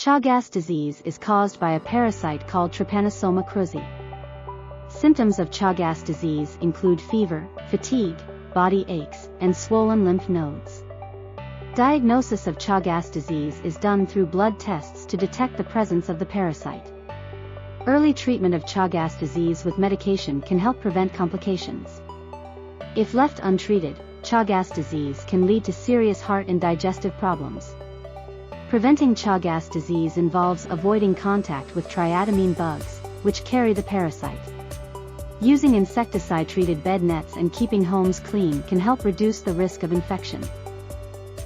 Chagas disease is caused by a parasite called Trypanosoma cruzi. Symptoms of Chagas disease include fever, fatigue, body aches, and swollen lymph nodes. Diagnosis of Chagas disease is done through blood tests to detect the presence of the parasite. Early treatment of Chagas disease with medication can help prevent complications. If left untreated, Chagas disease can lead to serious heart and digestive problems. Preventing Chagas disease involves avoiding contact with triatamine bugs, which carry the parasite. Using insecticide-treated bed nets and keeping homes clean can help reduce the risk of infection.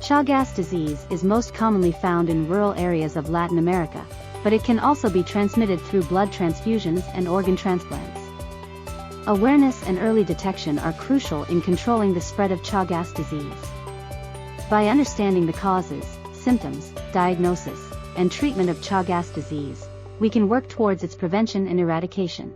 Chagas disease is most commonly found in rural areas of Latin America, but it can also be transmitted through blood transfusions and organ transplants. Awareness and early detection are crucial in controlling the spread of Chagas disease. By understanding the causes, symptoms, diagnosis, and treatment of Chagas disease, we can work towards its prevention and eradication.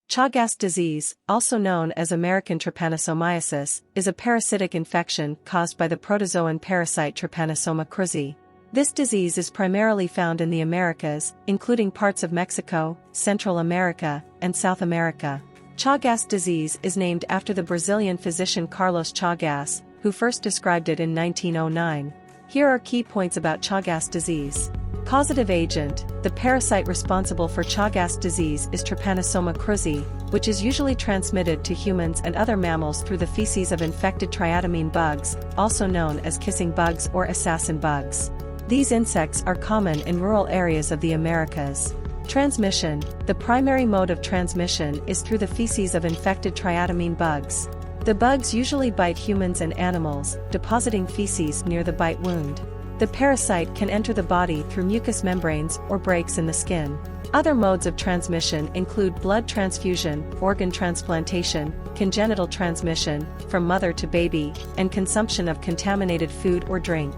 Chagas disease, also known as American trypanosomiasis, is a parasitic infection caused by the protozoan parasite Trypanosoma cruzi. This disease is primarily found in the Americas, including parts of Mexico, Central America, and South America. Chagas disease is named after the Brazilian physician Carlos Chagas, who first described it in 1909. Here are key points about Chagas disease. Causative agent: the parasite responsible for Chagas disease is Trypanosoma cruzi, which is usually transmitted to humans and other mammals through the feces of infected triatamine bugs, also known as kissing bugs or assassin bugs. These insects are common in rural areas of the Americas. Transmission: the primary mode of transmission is through the feces of infected triatamine bugs. The bugs usually bite humans and animals, depositing feces near the bite wound. The parasite can enter the body through mucous membranes or breaks in the skin. Other modes of transmission include blood transfusion, organ transplantation, congenital transmission, from mother to baby, and consumption of contaminated food or drink.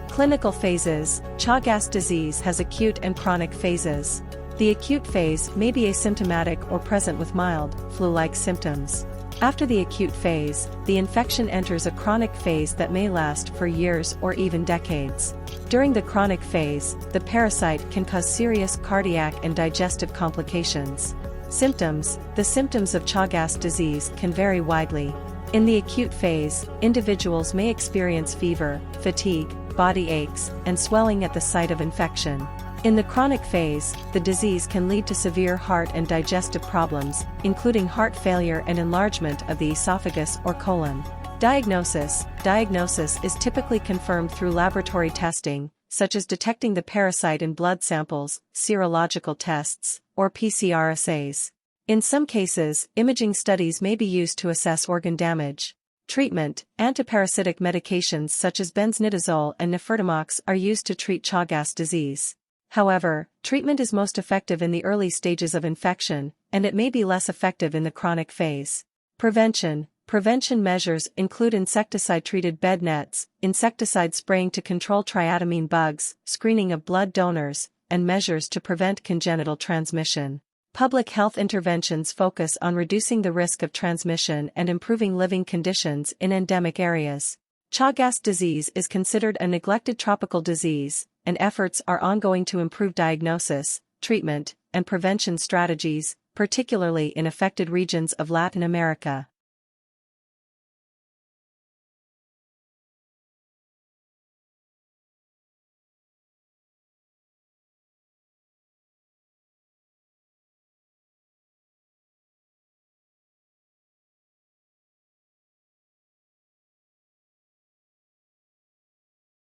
Clinical phases: Chagas disease has acute and chronic phases. The acute phase may be asymptomatic or present with mild, flu-like symptoms. After the acute phase, the infection enters a chronic phase that may last for years or even decades. During the chronic phase, the parasite can cause serious cardiac and digestive complications. Symptoms: the symptoms of Chagas disease can vary widely. In the acute phase, individuals may experience fever, fatigue, body aches, and swelling at the site of infection. In the chronic phase, the disease can lead to severe heart and digestive problems, including heart failure and enlargement of the esophagus or colon. Diagnosis: diagnosis is typically confirmed through laboratory testing, such as detecting the parasite in blood samples, serological tests, or PCR assays. In some cases, imaging studies may be used to assess organ damage. Treatment: antiparasitic medications such as benznidazole and nifurtimox are used to treat Chagas disease. However, treatment is most effective in the early stages of infection, and it may be less effective in the chronic phase. Prevention: prevention measures include insecticide-treated bed nets, insecticide spraying to control triatamine bugs, screening of blood donors, and measures to prevent congenital transmission. Public health interventions focus on reducing the risk of transmission and improving living conditions in endemic areas. Chagas disease is considered a neglected tropical disease, and efforts are ongoing to improve diagnosis, treatment, and prevention strategies, particularly in affected regions of Latin America.